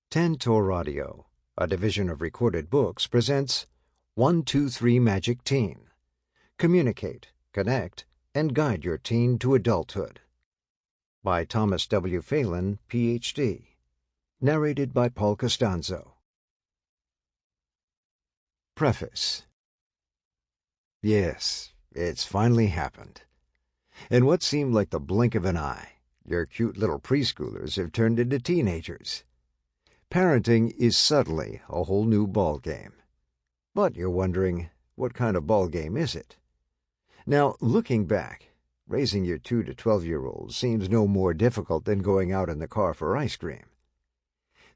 Tantor Audio, a division of Recorded Books, presents 123 Magic Teen. Communicate, connect, and guide your teen to adulthood. By Thomas W. Phelan, Ph.D. Narrated by Costanzo. Preface. Yes, it's finally happened. In what seemed like the blink of an eye, your cute little preschoolers have turned into teenagers. Parenting is suddenly a whole new ballgame. But you're wondering, what kind of ballgame is it? Now, looking back, raising your 2 to 12-year-olds seems no more difficult than going out in the car for ice cream.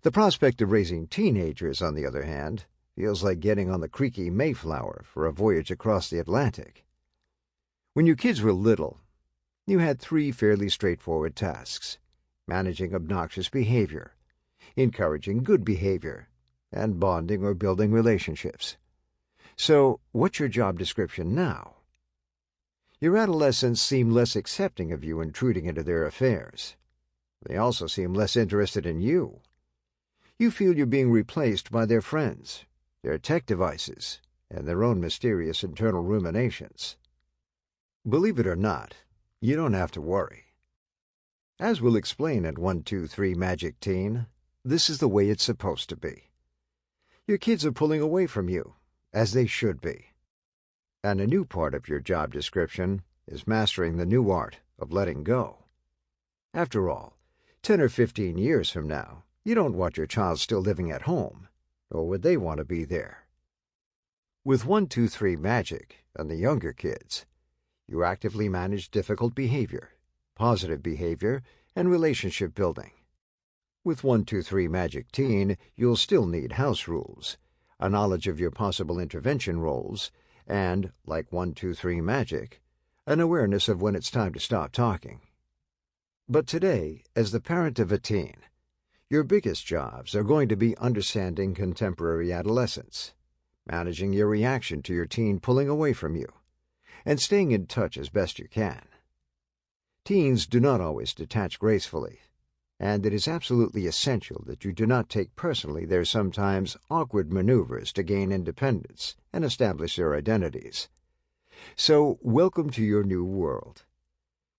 The prospect of raising teenagers, on the other hand, feels like getting on the creaky Mayflower for a voyage across the Atlantic. When your kids were little, you had 3 fairly straightforward tasks: managing obnoxious behavior, encouraging good behavior, and bonding or building relationships. So, what's your job description now? Your adolescents seem less accepting of you intruding into their affairs. They also seem less interested in you. You feel you're being replaced by their friends, their tech devices, and their own mysterious internal ruminations. Believe it or not, you don't have to worry. As we'll explain at 123 Magic Teen, this is the way it's supposed to be. Your kids are pulling away from you, as they should be. And a new part of your job description is mastering the new art of letting go. After all, 10 or 15 years from now, you don't want your child still living at home, nor would they want to be there. With 123 Magic and the younger kids, you actively manage difficult behavior, positive behavior, and relationship building. With 123 Magic Teen, you'll still need house rules, a knowledge of your possible intervention roles, and, like 123 Magic, an awareness of when it's time to stop talking. But today, as the parent of a teen, your biggest jobs are going to be understanding contemporary adolescence, managing your reaction to your teen pulling away from you, and staying in touch as best you can. Teens do not always detach gracefully, and it is absolutely essential that you do not take personally their sometimes awkward maneuvers to gain independence and establish their identities. So, welcome to your new world.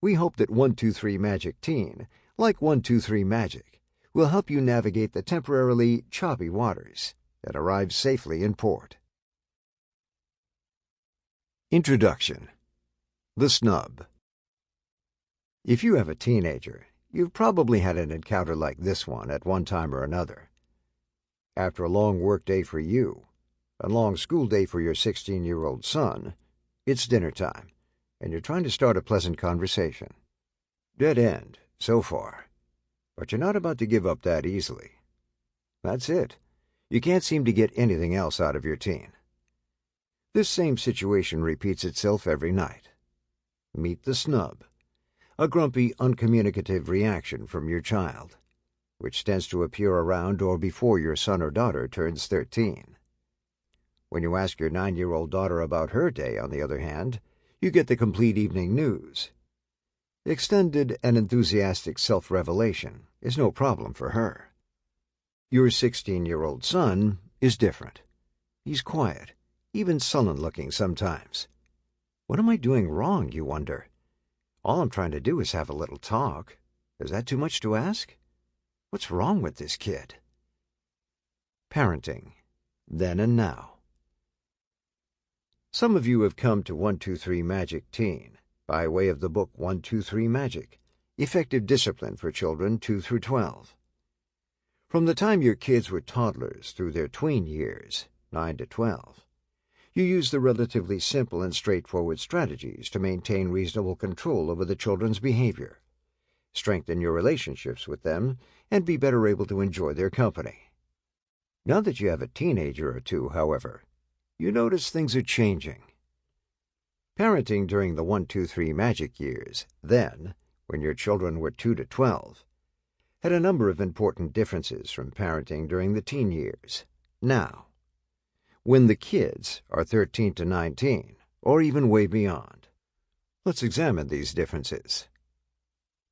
We hope that 123 Magic Teen, like 123 Magic, will help you navigate the temporarily choppy waters and arrive safely in port. Introduction. The Snub. If you have a teenager, you've probably had an encounter like this one at one time or another. After a long work day for you, a long school day for your 16-year-old son, it's dinner time, and you're trying to start a pleasant conversation. Dead end, so far. But you're not about to give up that easily. That's it. You can't seem to get anything else out of your teen. This same situation repeats itself every night. Meet the snub. A grumpy, uncommunicative reaction from your child, which tends to appear around or before your son or daughter turns 13. When you ask your 9-year-old daughter about her day, on the other hand, you get the complete evening news. Extended and enthusiastic self-revelation is no problem for her. Your 16-year-old son is different. He's quiet, even sullen-looking sometimes. What am I doing wrong, you wonder? All I'm trying to do is have a little talk. Is that too much to ask? What's wrong with this kid? Parenting, then and now. Some of you have come to 123 Magic Teen by way of the book 123 Magic, Effective Discipline for Children 2 through 12. From the time your kids were toddlers through their tween years, 9 to 12, you use the relatively simple and straightforward strategies to maintain reasonable control over the children's behavior, strengthen your relationships with them, and be better able to enjoy their company. Now that you have a teenager or two, however, you notice things are changing. Parenting during the 123 Magic years, then, when your children were 2 to 12, had a number of important differences from parenting during the teen years, now, when the kids are 13 to 19, or even way beyond. Let's examine these differences.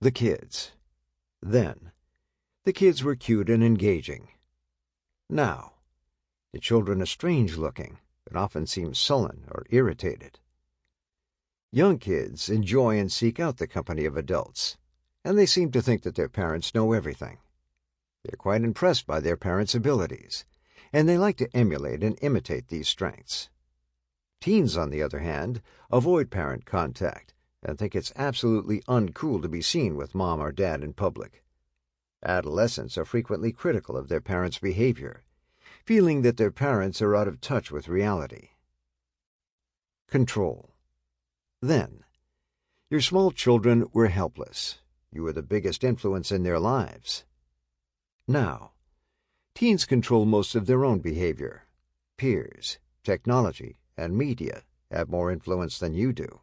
The kids. Then, the kids were cute and engaging, Now, the children are strange-looking and often seem sullen or irritated. Young kids enjoy and seek out the company of adults, and they seem to think that their parents know everything. They're quite impressed by their parents' abilities, and they like to emulate and imitate these strengths. Teens, on the other hand, avoid parent contact and think it's absolutely uncool to be seen with mom or dad in public. Adolescents are frequently critical of their parents' behavior, feeling that their parents are out of touch with reality. Control. Then, your small children were helpless. You were the biggest influence in their lives. Now, teens control most of their own behavior. Peers, technology, and media have more influence than you do.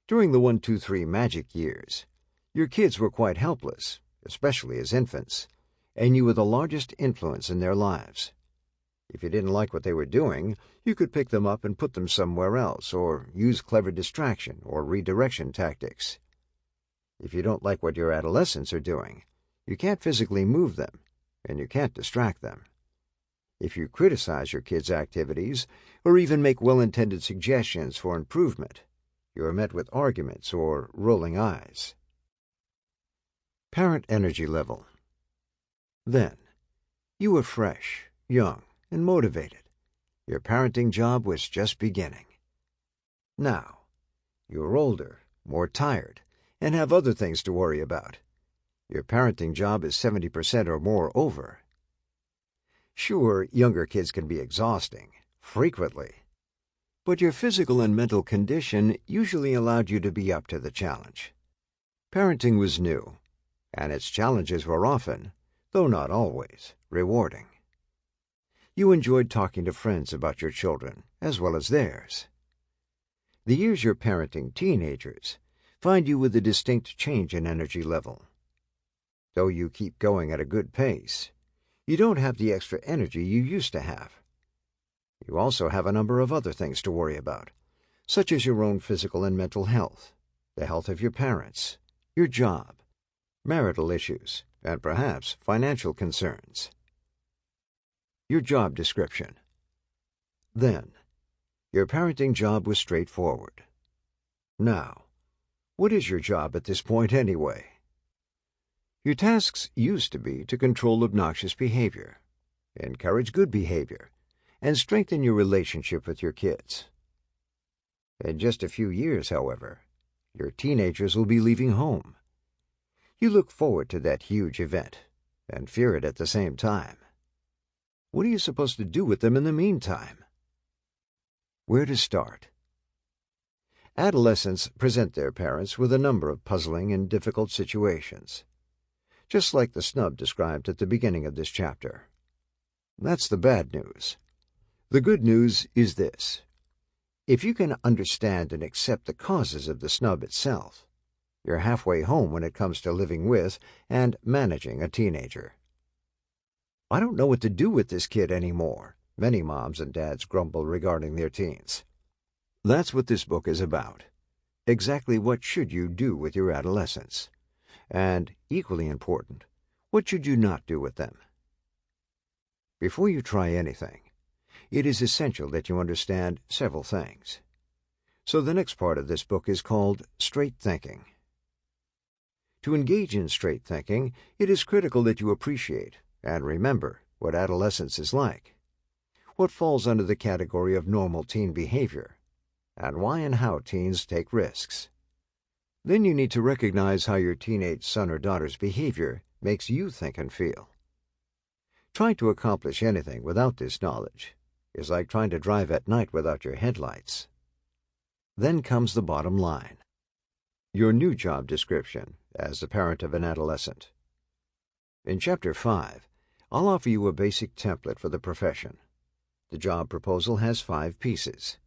During the 1, 2, 3 magic years, your kids were quite helpless, especially as infants, and you were the largest influence in their lives. If you didn't like what they were doing, you could pick them up and put them somewhere else, or use clever distraction or redirection tactics. If you don't like what your adolescents are doing, you can't physically move them, and you can't distract them. If you criticize your kids' activities, or even make well-intended suggestions for improvement, you are met with arguments or rolling eyes. Parent energy level. Then, you were fresh, young, and motivated. Your parenting job was just beginning. Now, you are older, more tired, and have other things to worry about. Your parenting job is 70% or more over. Sure, younger kids can be exhausting, frequently, but your physical and mental condition usually allowed you to be up to the challenge. Parenting was new, and its challenges were often, though not always, rewarding. You enjoyed talking to friends about your children, as well as theirs. The years you're parenting teenagers find you with a distinct change in energy level. Though you keep going at a good pace, you don't have the extra energy you used to have. You also have a number of other things to worry about, such as your own physical and mental health, the health of your parents, your job, marital issues, and perhaps financial concerns. Your job description. Then, your parenting job was straightforward. Now, what is your job at this point anyway? Your tasks used to be to control obnoxious behavior, encourage good behavior, and strengthen your relationship with your kids. In just a few years, however, your teenagers will be leaving home. You look forward to that huge event and fear it at the same time. What are you supposed to do with them in the meantime? Where to start? Adolescents present their parents with a number of puzzling and difficult situations, just like the snub described at the beginning of this chapter. That's the bad news. The good news is this. If you can understand and accept the causes of the snub itself, you're halfway home when it comes to living with and managing a teenager. I don't know what to do with this kid anymore, many moms and dads grumble regarding their teens. That's what this book is about. Exactly what should you do with your adolescents? And, equally important, what should you not do with them? Before you try anything, it is essential that you understand several things. So the next part of this book is called Straight Thinking. To engage in straight thinking, it is critical that you appreciate and remember what adolescence is like, what falls under the category of normal teen behavior, and why and how teens take risks. Then you need to recognize how your teenage son or daughter's behavior makes you think and feel. Trying to accomplish anything without this knowledge is like trying to drive at night without your headlights. Then comes the bottom line. Your new job description as the parent of an adolescent. In Chapter 5, I'll offer you a basic template for the profession. The job proposal has 5 pieces.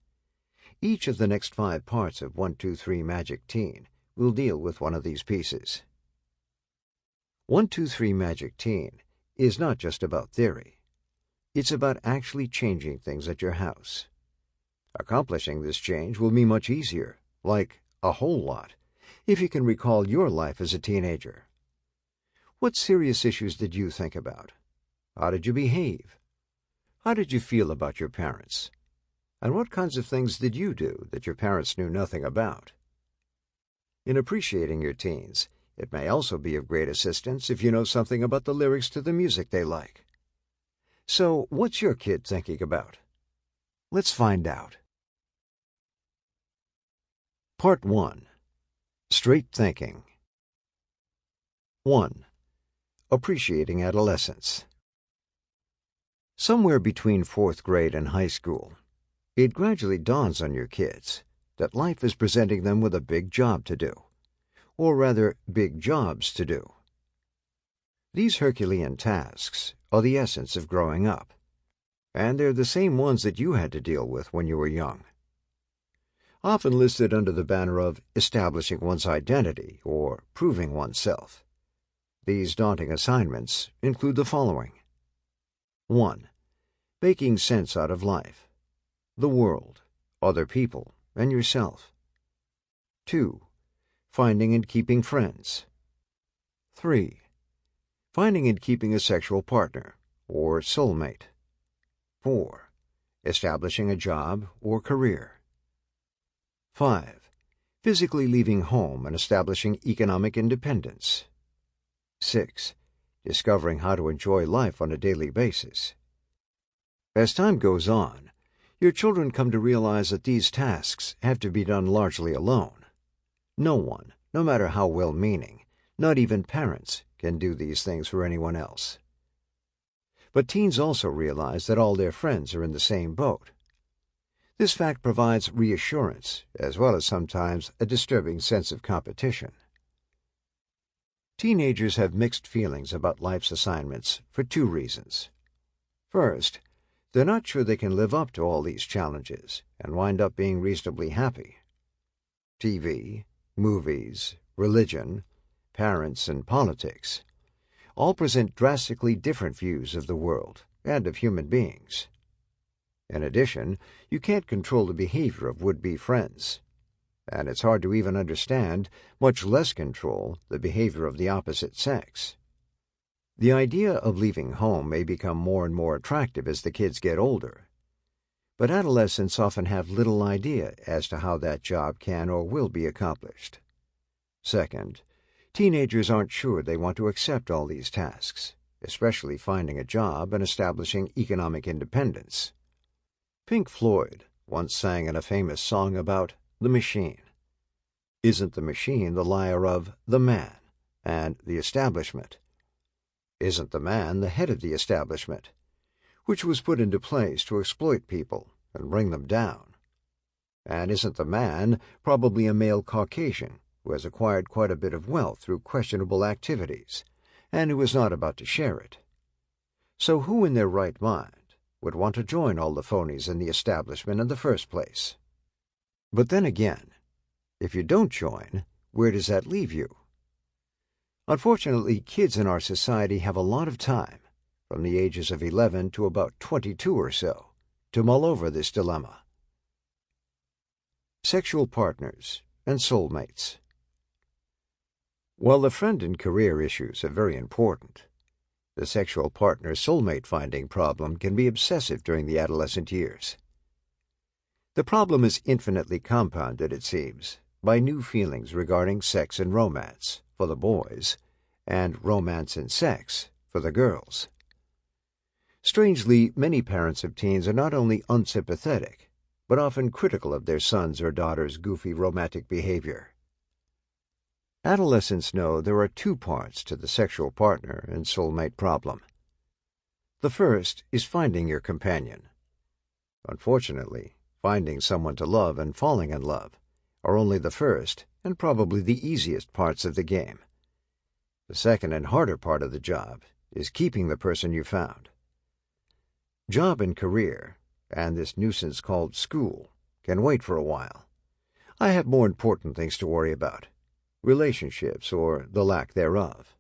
Each of the next 5 parts of 1, 2, 3 Magic Teen will deal with one of these pieces. 1, 2, 3 Magic Teen is not just about theory. It's about actually changing things at your house. Accomplishing this change will be much easier, like a whole lot, if you can recall your life as a teenager. What serious issues did you think about? How did you behave? How did you feel about your parents? And what kinds of things did you do that your parents knew nothing about? In appreciating your teens, it may also be of great assistance if you know something about the lyrics to the music they like. So, what's your kid thinking about? Let's find out. Part 1. Straight Thinking. 1. Appreciating Adolescence. Somewhere between 4th grade and high school, it gradually dawns on your kids that life is presenting them with a big job to do, or rather, big jobs to do. These Herculean tasks are the essence of growing up, and they're the same ones that you had to deal with when you were young. Often listed under the banner of establishing one's identity or proving oneself, these daunting assignments include the following. 1. Making sense out of life, the world, other people, and yourself. 2. Finding and keeping friends. 3. Finding and keeping a sexual partner, or soulmate. 4. Establishing a job or career. 5. Physically leaving home and establishing economic independence. 6. Discovering how to enjoy life on a daily basis. As time goes on, your children come to realize that these tasks have to be done largely alone. No one, no matter how well-meaning, not even parents, can do these things for anyone else. But teens also realize that all their friends are in the same boat. This fact provides reassurance, as well as sometimes a disturbing sense of competition. Teenagers have mixed feelings about life's assignments for 2 reasons. First, they're not sure they can live up to all these challenges and wind up being reasonably happy. TV, movies, religion, parents, and politics all present drastically different views of the world and of human beings. In addition, you can't control the behavior of would-be friends, and it's hard to even understand, much less control, the behavior of the opposite sex. The idea of leaving home may become more and more attractive as the kids get older, but adolescents often have little idea as to how that job can or will be accomplished. Second, teenagers aren't sure they want to accept all these tasks, especially finding a job and establishing economic independence. Pink Floyd once sang in a famous song about the machine. Isn't the machine the liar of the man and the establishment? Isn't the man the head of the establishment, which was put into place to exploit people and bring them down? And isn't the man probably a male Caucasian who has acquired quite a bit of wealth through questionable activities, and who is not about to share it? So who in their right mind would want to join all the phonies in the establishment in the first place? But then again, if you don't join, where does that leave you? Unfortunately, kids in our society have a lot of time, from the ages of 11 to about 22 or so, to mull over this dilemma. Sexual partners and soulmates. While the friend and career issues are very important, the sexual partner soulmate finding problem can be obsessive during the adolescent years. The problem is infinitely compounded, it seems, by new feelings regarding sex and romance for the boys, and romance and sex for the girls. Strangely, many parents of teens are not only unsympathetic, but often critical of their sons' or daughters' goofy romantic behavior. Adolescents know there are 2 parts to the sexual partner and soulmate problem. The first is finding your companion. Unfortunately, finding someone to love and falling in love are only the first and probably the easiest parts of the game. The second and harder part of the job is keeping the person you found. Job and career, and this nuisance called school, can wait for a while. I have more important things to worry about, relationships or the lack thereof.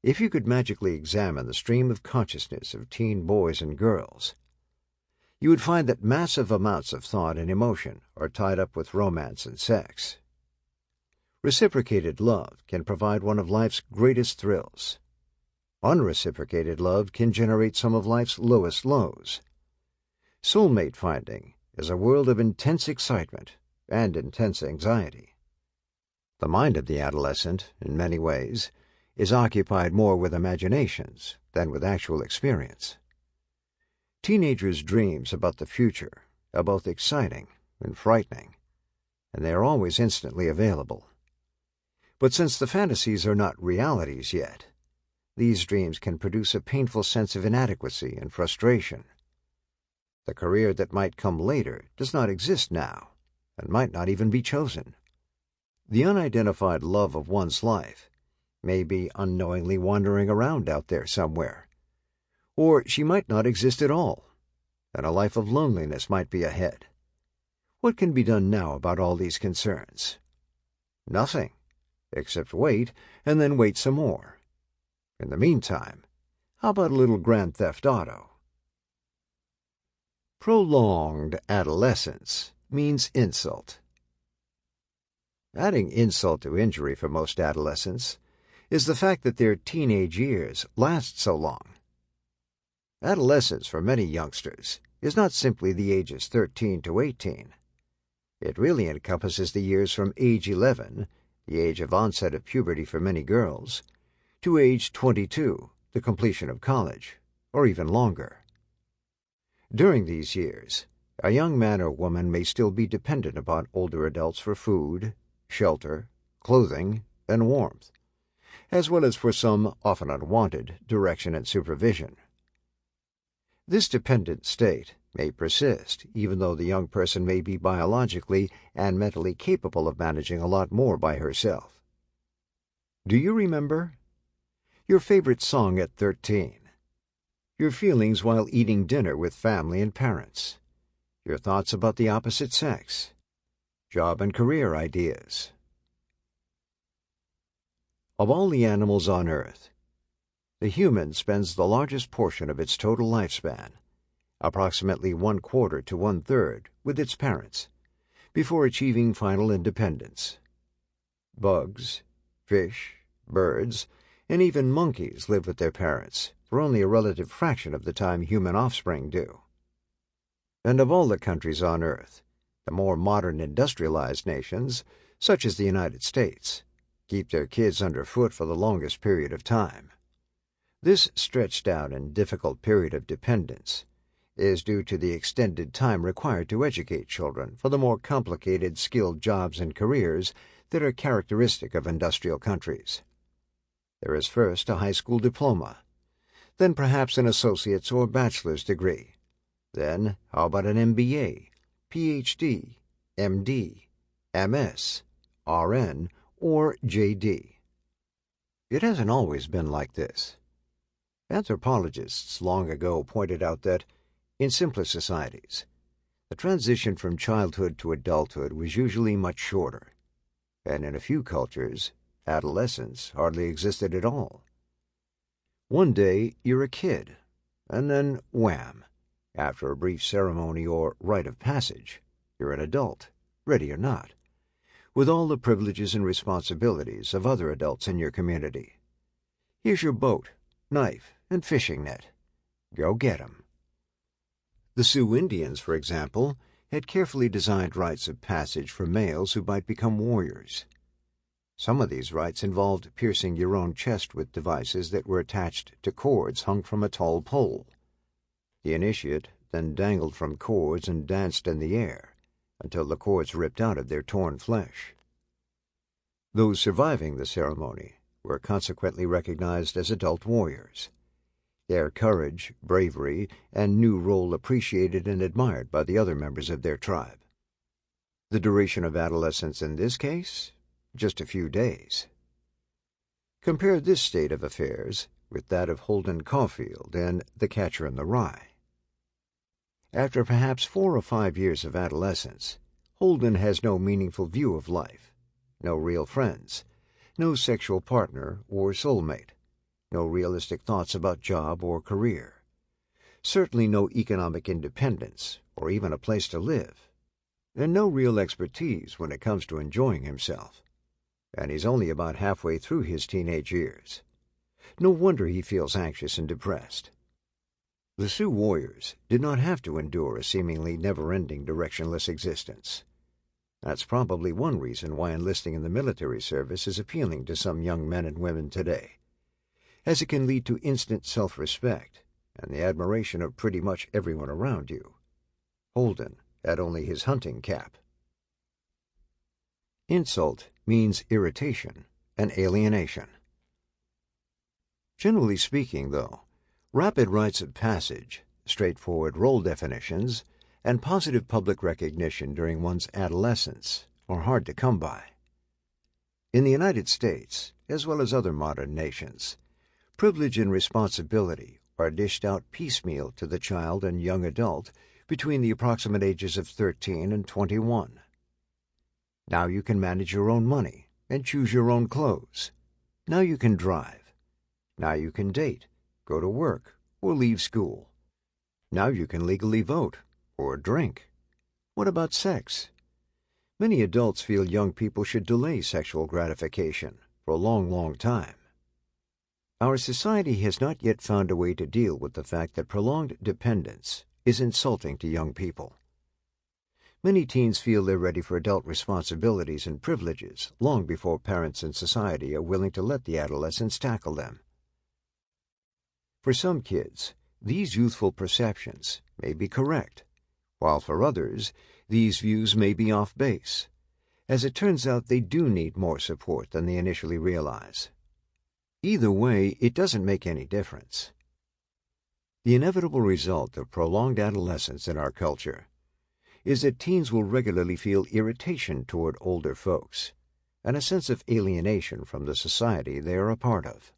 If you could magically examine the stream of consciousness of teen boys and girls, you would find that massive amounts of thought and emotion are tied up with romance and sex. Reciprocated love can provide one of life's greatest thrills. Unreciprocated love can generate some of life's lowest lows. Soulmate finding is a world of intense excitement and intense anxiety. The mind of the adolescent, in many ways, is occupied more with imaginations than with actual experience. Teenagers' dreams about the future are both exciting and frightening, and they are always instantly available. But since the fantasies are not realities yet, these dreams can produce a painful sense of inadequacy and frustration. The career that might come later does not exist now, and might not even be chosen. The unidentified love of one's life may be unknowingly wandering around out there somewhere, or she might not exist at all, and a life of loneliness might be ahead. What can be done now about all these concerns? Nothing, except wait, and then wait some more. In the meantime, how about a little Grand Theft Auto? Prolonged adolescence means insult. Adding insult to injury for most adolescents is the fact that their teenage years last so long. Adolescence for many youngsters is not simply the ages 13 to 18. It really encompasses the years from age 11, the age of onset of puberty for many girls, to age 22, the completion of college, or even longer. During these years, a young man or woman may still be dependent upon older adults for food, shelter, clothing, and warmth, as well as for some, often unwanted, direction and supervision. This dependent state may persist even though the young person may be biologically and mentally capable of managing a lot more by herself. Do you remember? Your favorite song at 13. Your feelings while eating dinner with family and parents. Your thoughts about the opposite sex. Job and career ideas. Of all the animals on Earth, the human spends the largest portion of its total lifespan, approximately 1/4 to 1/3, with its parents, before achieving final independence. Bugs, fish, birds, and even monkeys live with their parents for only a relative fraction of the time human offspring do. And of all the countries on Earth, the more modern industrialized nations, such as the United States, keep their kids underfoot for the longest period of time. This stretched out and difficult period of dependence is due to the extended time required to educate children for the more complicated, skilled jobs and careers that are characteristic of industrial countries. There is first a high school diploma, then perhaps an associate's or bachelor's degree. Then, how about an MBA, PhD, MD, MS, RN, or JD? It hasn't always been like this. Anthropologists long ago pointed out that, in simpler societies, the transition from childhood to adulthood was usually much shorter, and in a few cultures, adolescence hardly existed at all. One day you're a kid, and then wham, after a brief ceremony or rite of passage, you're an adult, ready or not, with all the privileges and responsibilities of other adults in your community. Here's your boat, knife, and fishing net. Go get 'em. The Sioux Indians, for example, had carefully designed rites of passage for males who might become warriors. Some of these rites involved piercing your own chest with devices that were attached to cords hung from a tall pole. The initiate then dangled from cords and danced in the air until the cords ripped out of their torn flesh. Those surviving the ceremony were consequently recognized as adult warriors, their courage, bravery, and new role appreciated and admired by the other members of their tribe. The duration of adolescence in this case? Just a few days. Compare this state of affairs with that of Holden Caulfield and The Catcher in the Rye. After perhaps 4 or 5 years of adolescence, Holden has no meaningful view of life, no real friends, no sexual partner or soulmate, no realistic thoughts about job or career, certainly no economic independence or even a place to live, and no real expertise when it comes to enjoying himself. And he's only about halfway through his teenage years. No wonder he feels anxious and depressed. The Sioux warriors did not have to endure a seemingly never-ending directionless existence. That's probably one reason why enlisting in the military service is appealing to some young men and women today, as it can lead to instant self-respect and the admiration of pretty much everyone around you. Holden had only his hunting cap. Insult means irritation and alienation. Generally speaking, though, rapid rites of passage, straightforward role definitions, and positive public recognition during one's adolescence are hard to come by. In the United States, as well as other modern nations, privilege and responsibility are dished out piecemeal to the child and young adult between the approximate ages of 13 and 21. Now you can manage your own money and choose your own clothes. Now you can drive. Now you can date, go to work, or leave school. Now you can legally vote or drink. What about sex? Many adults feel young people should delay sexual gratification for a long, long time. Our society has not yet found a way to deal with the fact that prolonged dependence is insulting to young people. Many teens feel they're ready for adult responsibilities and privileges long before parents and society are willing to let the adolescents tackle them. For some kids, these youthful perceptions may be correct, while for others, these views may be off base. As it turns out, they do need more support than they initially realize. Either way, it doesn't make any difference. The inevitable result of prolonged adolescence in our culture is that teens will regularly feel irritation toward older folks and a sense of alienation from the society they are a part of.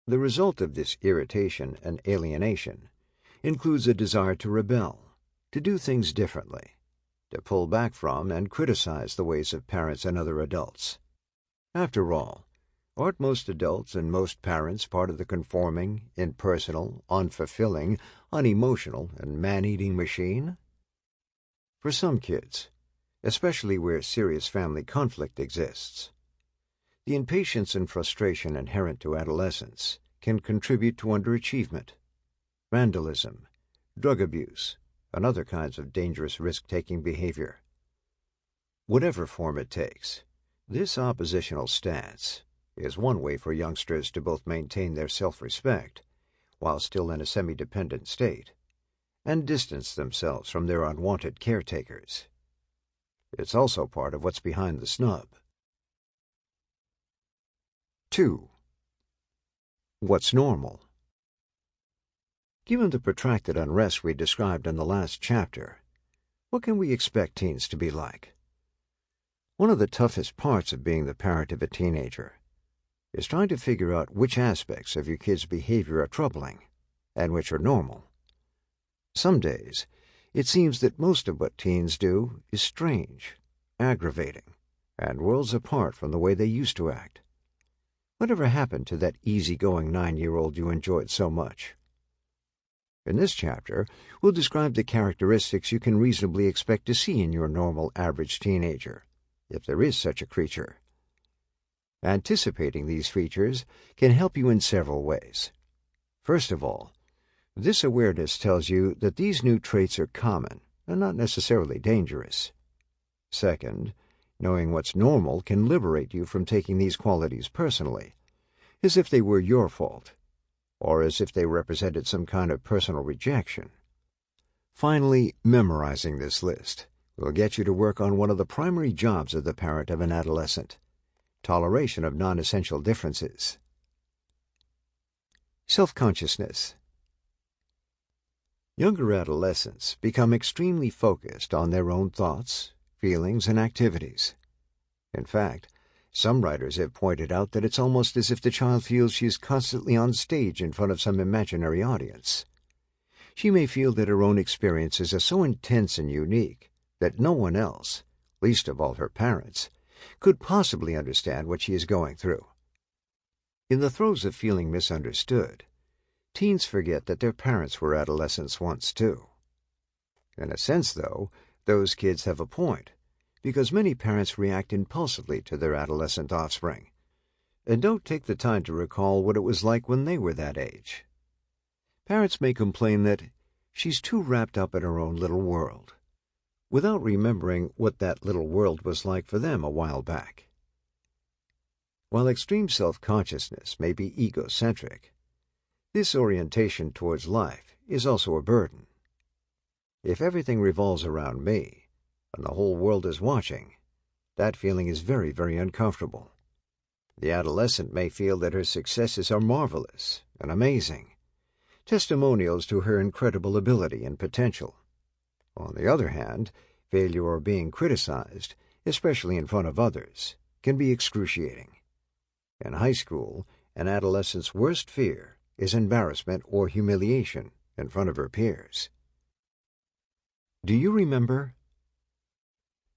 The result of this irritation and alienation includes a desire to rebel, to do things differently, to pull back from and criticize the ways of parents and other adults. After all, aren't most adults and most parents part of the conforming, impersonal, unfulfilling, unemotional, and man-eating machine? For some kids, especially where serious family conflict exists, the impatience and frustration inherent to adolescence can contribute to underachievement, vandalism, drug abuse, and other kinds of dangerous risk-taking behavior. Whatever form it takes, this oppositional stance is one way for youngsters to both maintain their self-respect while still in a semi-dependent state and distance themselves from their unwanted caretakers. It's also part of what's behind the snub. 2. What's normal? Given the protracted unrest we described in the last chapter, what can we expect teens to be like? One of the toughest parts of being the parent of a teenager is trying to figure out which aspects of your kid's behavior are troubling and which are normal. Some days, it seems that most of what teens do is strange, aggravating, and worlds apart from the way they used to act. Whatever happened to that easygoing 9-year-old you enjoyed so much? In this chapter, we'll describe the characteristics you can reasonably expect to see in your normal average teenager, if there is such a creature. Anticipating these features can help you in several ways. First of all, this awareness tells you that these new traits are common and not necessarily dangerous. Second, knowing what's normal can liberate you from taking these qualities personally, as if they were your fault, or as if they represented some kind of personal rejection. Finally, memorizing this list will get you to work on one of the primary jobs of the parent of an adolescent: toleration of non-essential differences. Self-consciousness. Younger adolescents become extremely focused on their own thoughts, feelings, and activities. In fact, some writers have pointed out that it's almost as if the child feels she is constantly on stage in front of some imaginary audience. She may feel that her own experiences are so intense and unique that no one else, least of all her parents, could possibly understand what she is going through. In the throes of feeling misunderstood, teens forget that their parents were adolescents once too. In a sense, though, those kids have a point, because many parents react impulsively to their adolescent offspring, and don't take the time to recall what it was like when they were that age. Parents may complain that she's too wrapped up in her own little world, without remembering what that little world was like for them a while back. While extreme self-consciousness may be egocentric, this orientation towards life is also a burden. If everything revolves around me, and the whole world is watching, that feeling is very, very uncomfortable. The adolescent may feel that her successes are marvelous and amazing, testimonials to her incredible ability and potential. On the other hand, failure or being criticized, especially in front of others, can be excruciating. In high school, an adolescent's worst fear is embarrassment or humiliation in front of her peers. Do you remember?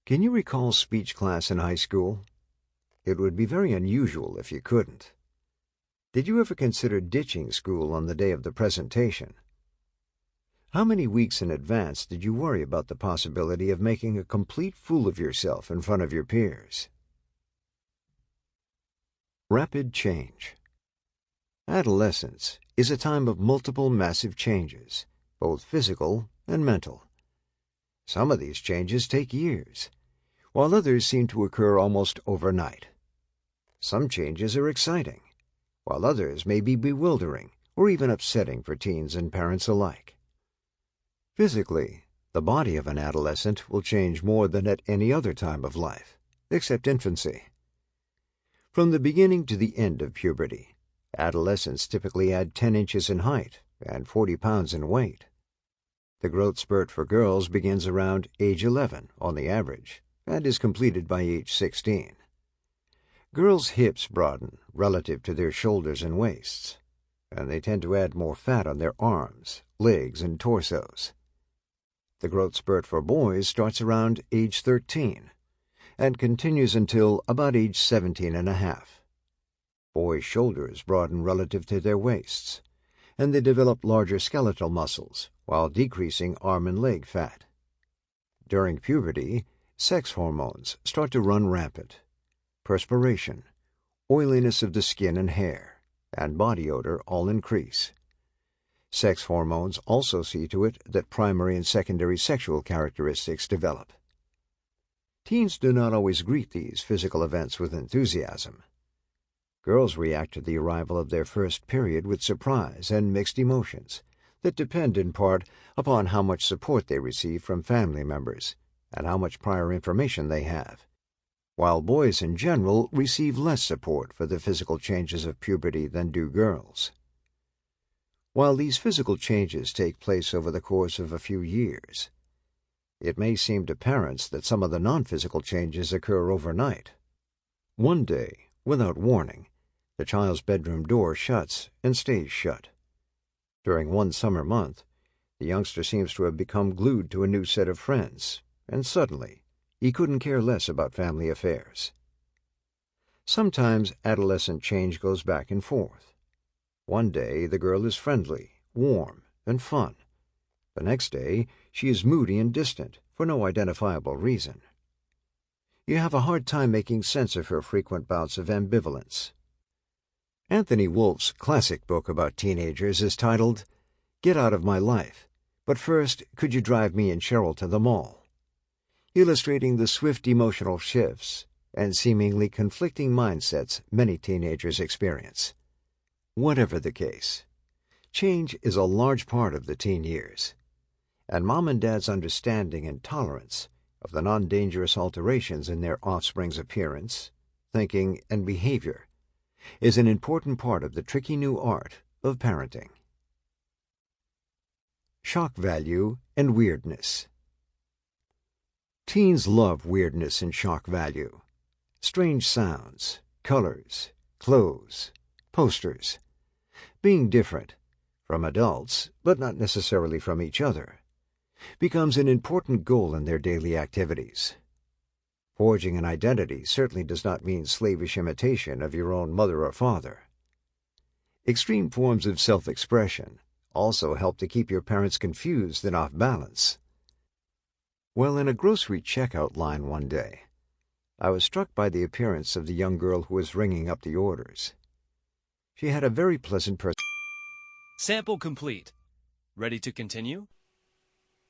Can you recall speech class in high school? It would be very unusual if you couldn't. Did you ever consider ditching school on the day of the presentation? How many weeks in advance did you worry about the possibility of making a complete fool of yourself in front of your peers? Rapid change. Adolescence is a time of multiple massive changes, both physical and mental. Some of these changes take years, while others seem to occur almost overnight. Some changes are exciting, while others may be bewildering or even upsetting for teens and parents alike. Physically, the body of an adolescent will change more than at any other time of life, except infancy. From the beginning to the end of puberty, adolescents typically add 10 inches in height and 40 pounds in weight. The growth spurt for girls begins around age 11 on the average and is completed by age 16. Girls' hips broaden relative to their shoulders and waists, and they tend to add more fat on their arms, legs, and torsos. The growth spurt for boys starts around age 13 and continues until about age 17 and a half. Boys' shoulders broaden relative to their waists, and they develop larger skeletal muscles while decreasing arm and leg fat. During puberty, sex hormones start to run rampant. Perspiration, oiliness of the skin and hair, and body odor all increase. Sex hormones also see to it that primary and secondary sexual characteristics develop. Teens do not always greet these physical events with enthusiasm. Girls react to the arrival of their first period with surprise and mixed emotions that depend in part upon how much support they receive from family members and how much prior information they have, while boys in general receive less support for the physical changes of puberty than do girls. While these physical changes take place over the course of a few years, it may seem to parents that some of the non-physical changes occur overnight. One day, without warning, the child's bedroom door shuts and stays shut. During one summer month, the youngster seems to have become glued to a new set of friends, and suddenly he couldn't care less about family affairs. Sometimes adolescent change goes back and forth. One day the girl is friendly, warm, and fun. The next day she is moody and distant for no identifiable reason. You have a hard time making sense of her frequent bouts of ambivalence. Anthony Wolfe's classic book about teenagers is titled, "Get Out of My Life, but First, Could You Drive Me and Cheryl to the Mall?" illustrating the swift emotional shifts and seemingly conflicting mindsets many teenagers experience. Whatever the case, change is a large part of the teen years, and Mom and Dad's understanding and tolerance of the non-dangerous alterations in their offspring's appearance, thinking, and behavior is an important part of the tricky new art of parenting. Shock value and weirdness. Teens love weirdness and shock value. Strange sounds, colors, clothes, posters. Being different, from adults, but not necessarily from each other, becomes an important goal in their daily activities. Forging an identity certainly does not mean slavish imitation of your own mother or father. Extreme forms of self-expression also help to keep your parents confused and off balance. While in a grocery checkout line one day, I was struck by the appearance of the young girl who was ringing up the orders. She had a very pleasant personality. Sample complete. Ready to continue?